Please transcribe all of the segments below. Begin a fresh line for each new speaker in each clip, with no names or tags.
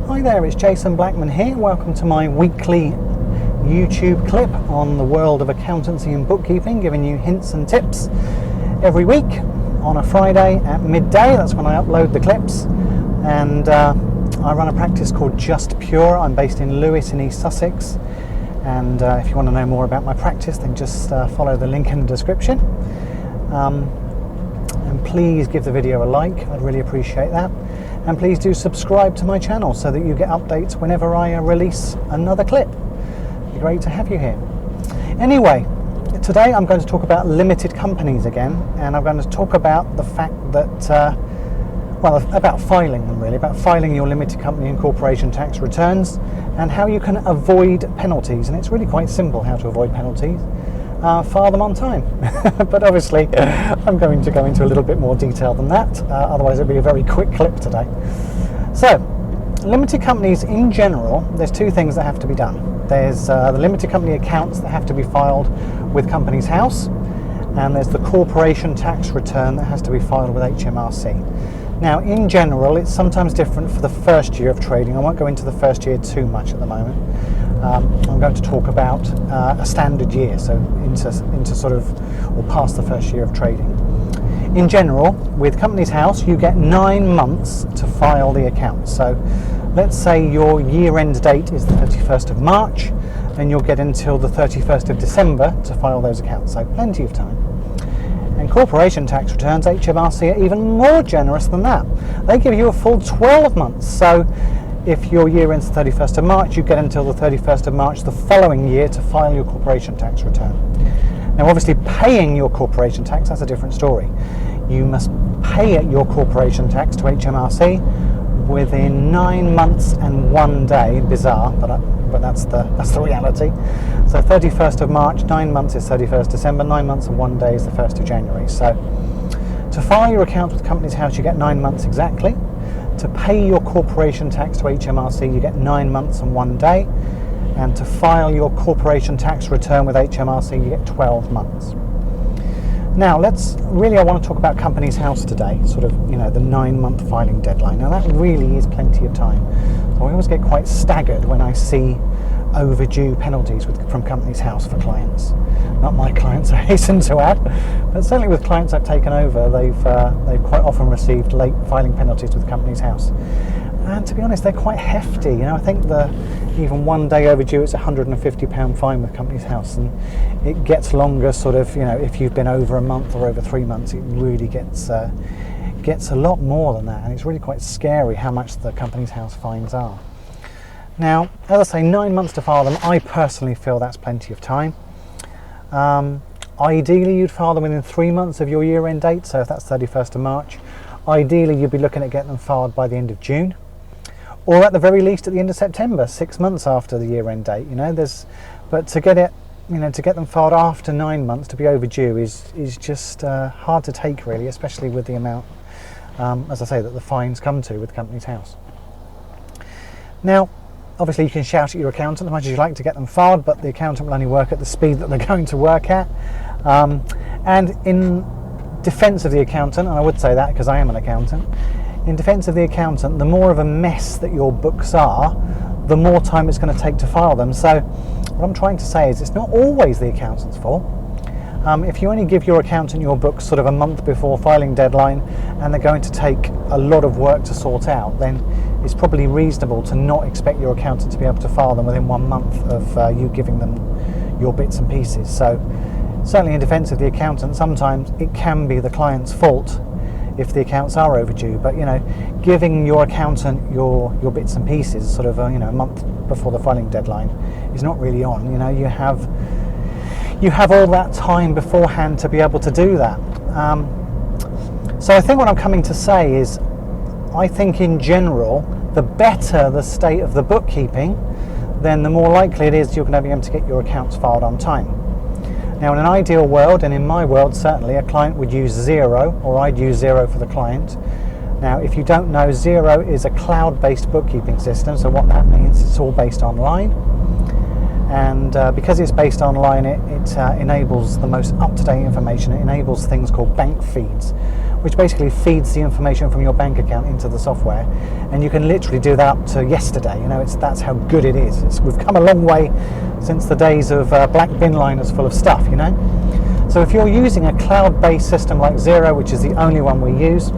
Hi there, it's Jason Blackman here. Welcome to my weekly YouTube clip on the world of accountancy and bookkeeping, giving you hints and tips every week on a Friday at midday. That's when I upload the clips. And I run a practice called Just Pure. I'm based in Lewes in East Sussex. And if you want to know more about my practice, then just follow the link in the description. And please give the video a like, I'd really appreciate that. And please do subscribe to my channel so that you get updates whenever I release another clip. It'd be great to have you here. Anyway, today I'm going to talk about limited companies again, and I'm going to talk about the fact that, about filing them really, about filing your limited company and corporation tax returns and how you can avoid penalties. And it's really quite simple how to avoid penalties. File them on time. But obviously I'm going to go into a little bit more detail than that, otherwise it'll be a very quick clip today. So, limited companies in general, there's two things that have to be done. There's the limited company accounts that have to be filed with Companies House, and there's the corporation tax return that has to be filed with HMRC. Now, in general, it's sometimes different for the first year of trading. I won't go into the first year too much at the moment. I'm going to talk about a standard year, so into sort of, or past the first year of trading. In general, with Companies House, you get 9 months to file the account. So let's say your year-end date is the 31st of March, then you'll get until the 31st of December to file those accounts, so plenty of time. And corporation tax returns, HMRC, are even more generous than that. They give you a full 12 months. So if your year ends the 31st of March, you get until the 31st of March the following year to file your corporation tax return. Now, obviously, paying your corporation tax, that's a different story. You must pay your corporation tax to HMRC within 9 months and 1 day. Bizarre, but that's the reality. So 31st of March, 9 months is 31st December, 9 months and 1 day is the 1st of January. So to file your account with Companies House, you get 9 months exactly. To pay your corporation tax to HMRC, you get 9 months and 1 day. And to file your corporation tax return with HMRC, you get 12 months. Now, I want to talk about Companies House today, sort of, the 9-month filing deadline. Now, that really is plenty of time. So I always get quite staggered when I see overdue penalties from Companies House for clients. Not my clients, I hasten to add, but certainly with clients I've taken over, they've quite often received late filing penalties with Companies House. And to be honest, they're quite hefty. I think even 1 day overdue, it's £150 fine with Companies House, and it gets longer. Sort of, if you've been over a month or over 3 months, it really gets a lot more than that, and it's really quite scary how much the Companies House fines are. Now, as I say, 9 months to file them. I personally feel that's plenty of time. Ideally, you'd file them within 3 months of your year-end date. So if that's 31st of March, ideally you'd be looking at getting them filed by the end of June, or at the very least at the end of September, 6 months after the year-end date. But to get it, to get them filed after 9 months, to be overdue is just hard to take, really, especially with the amount, as I say, that the fines come to with Companies House. Now, obviously, you can shout at your accountant as much as you like to get them filed, but the accountant will only work at the speed that they're going to work at. And in defence of the accountant, and I would say that because I am an accountant, in defence of the accountant, the more of a mess that your books are, the more time it's going to take to file them. So what I'm trying to say is it's not always the accountant's fault. If you only give your accountant your books sort of a month before filing deadline and they're going to take a lot of work to sort out, then it's probably reasonable to not expect your accountant to be able to file them within 1 month of you giving them your bits and pieces. So certainly in defence of the accountant, sometimes it can be the client's fault if the accounts are overdue, but giving your accountant your bits and pieces sort of a month before the filing deadline is not really on. You have all that time beforehand to be able to do that. So I think what I'm coming to say is, I think in general, the better the state of the bookkeeping, then the more likely it is you're going to be able to get your accounts filed on time. Now, in an ideal world, and in my world certainly, a client would use Xero, or I'd use Xero for the client. Now, if you don't know, Xero is a cloud-based bookkeeping system, so what that means, it's all based online. and because it's based online, it enables the most up-to-date information. It enables things called bank feeds, which basically feeds the information from your bank account into the software, and you can literally do that up to yesterday. You know, that's how good it is. We've come a long way since the days of black bin liners full of stuff, you know. So if you're using a cloud-based system like Xero, which is the only one we use,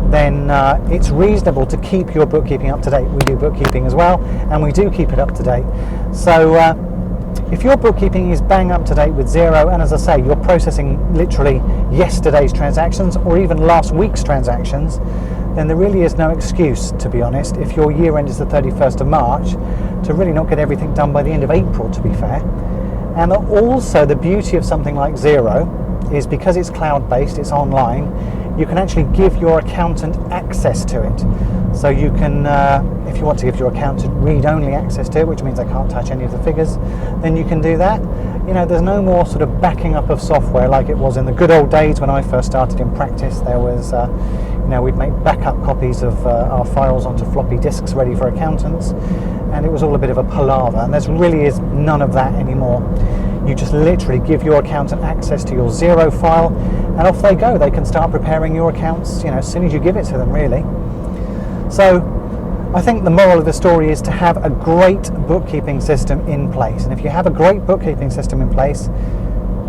then it's reasonable to keep your bookkeeping up to date. We do bookkeeping as well, and we do keep it up to date. So if your bookkeeping is bang up to date with Xero, and as I say, you're processing literally yesterday's transactions or even last week's transactions, then there really is no excuse, to be honest, if your year end is the 31st of March, to really not get everything done by the end of April, to be fair. And also the beauty of something like Xero is because it's cloud-based, it's online, you can actually give your accountant access to it. So you can, if you want to give your accountant read-only access to it, which means they can't touch any of the figures, then you can do that. You know, there's no more sort of backing up of software like it was in the good old days when I first started in practice. There was, you know, we'd make backup copies of our files onto floppy disks ready for accountants, and it was all a bit of a palaver, and there really is none of that anymore. You just literally give your accountant access to your Xero file, and off they go. They can start preparing your accounts, you know, as soon as you give it to them, really. So I think the moral of the story is to have a great bookkeeping system in place. And if you have a great bookkeeping system in place,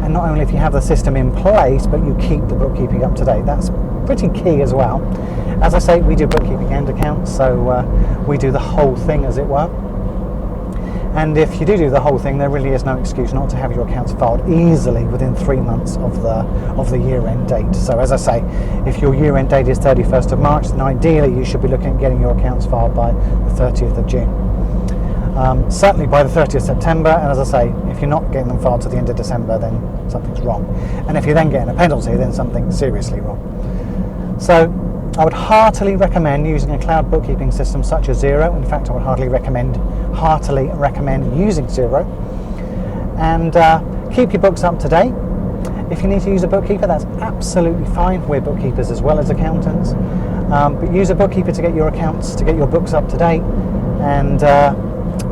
and not only if you have the system in place, but you keep the bookkeeping up to date, that's pretty key as well. As I say, we do bookkeeping and accounts, so we do the whole thing, as it were. And if you do the whole thing, there really is no excuse not to have your accounts filed easily within 3 months of the year-end date. So as I say, if your year-end date is 31st of March, then ideally you should be looking at getting your accounts filed by the 30th of June. Certainly by the 30th of September, and as I say, if you're not getting them filed to the end of December, then something's wrong. And if you're then getting a penalty, then something's seriously wrong. So I would heartily recommend using a cloud bookkeeping system such as Xero. In fact, I would heartily recommend using Xero, and keep your books up to date. If you need to use a bookkeeper, that's absolutely fine. We're bookkeepers as well as accountants, but use a bookkeeper to get your accounts, to get your books up to date, and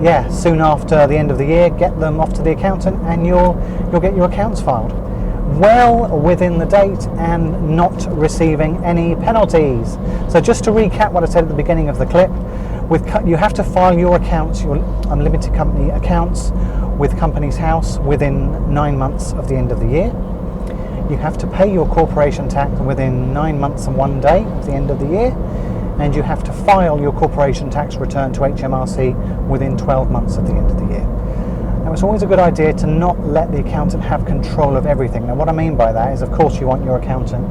yeah, soon after the end of the year, get them off to the accountant, and you'll get your accounts filed well within the date and not receiving any penalties. So just to recap what I said at the beginning of the clip, you have to file your accounts, your unlimited company accounts, with Companies House within 9 months of the end of the year. You have to pay your corporation tax within 9 months and 1 day of the end of the year, and you have to file your corporation tax return to HMRC within 12 months of the end of the year. Now, it's always a good idea to not let the accountant have control of everything. Now, what I mean by that is, of course, you want your accountant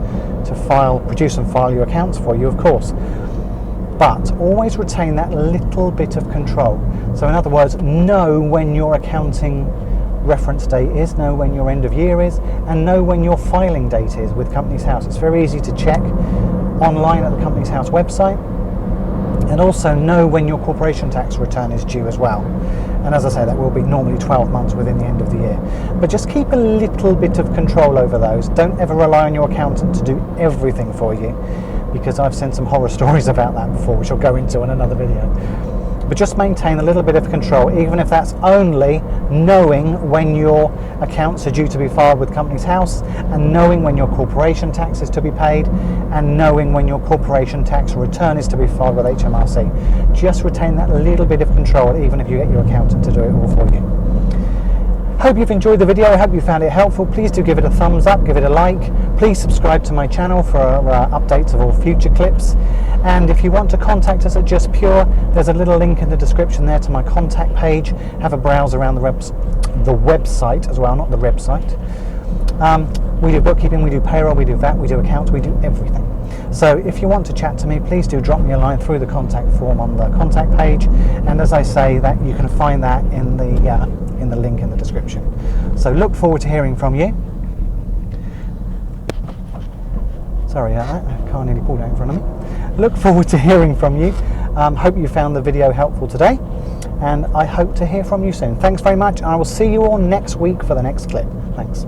to produce and file your accounts for you, of course, but always retain that little bit of control. So in other words, know when your accounting reference date is, know when your end of year is, and know when your filing date is with Companies House. It's very easy to check online at the Companies House website, and also know when your corporation tax return is due as well. And as I say, that will be normally 12 months within the end of the year. But just keep a little bit of control over those. Don't ever rely on your accountant to do everything for you, because I've seen some horror stories about that before, which I'll go into in another video. But just maintain a little bit of control, even if that's only knowing when your accounts are due to be filed with Companies House, and knowing when your corporation tax is to be paid, and knowing when your corporation tax return is to be filed with HMRC. Just retain that little bit of control, even if you get your accountant to do it all for you. Hope you've enjoyed the video. I hope you found it helpful. Please do give it a thumbs up, give it a like. Please subscribe to my channel for updates of all future clips. And if you want to contact us at Just Pure, there's a little link in the description there to my contact page. Have a browse around the website as well, not the website. We do bookkeeping, we do payroll, we do VAT, we do accounts, we do everything. So if you want to chat to me, please do drop me a line through the contact form on the contact page. And as I say, that you can find that in the link in the description. So look forward to hearing from you. Sorry about that, the car nearly pulled out in front of me. Look forward to hearing from you. Hope you found the video helpful today, and I hope to hear from you soon. Thanks very much. I will see you all next week for the next clip. Thanks.